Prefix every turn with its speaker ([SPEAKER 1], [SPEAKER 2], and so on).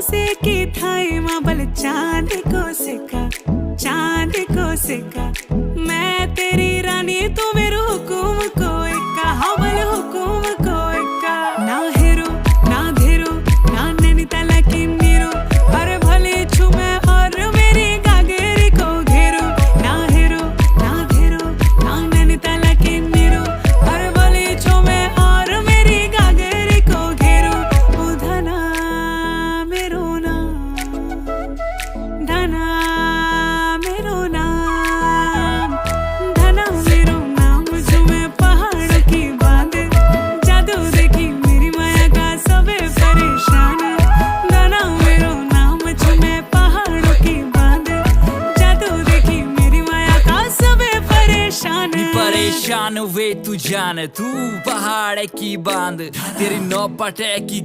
[SPEAKER 1] से की थाई माबल चांद को सिक्का मैं तेरी रानी तू मेरू हुकुम को इक्का हवल हुकुम को इक्का ना हेरो ना धेरो ना नैनीताल की नीरो अरे भले छू मैं और मेरी गागेरी को घेरो ना हेरो ना धेरो ना नैनीताल की नीरो अरे भले छू मैं और मेरी गागेरी को घेरो ओ धना मेरो नाम धना मेरो नाम धना मेरो नाम जो मैं पहाड़ों की बांध जादू देखी मेरी माया का सबे परेशान धना मेरो नाम जो मैं पहाड़ों की बांध जादू देखी मेरी माया का सबे परेशान
[SPEAKER 2] परेशान वे तू जान तू पहाड़ की बांध तेरी नौपटे की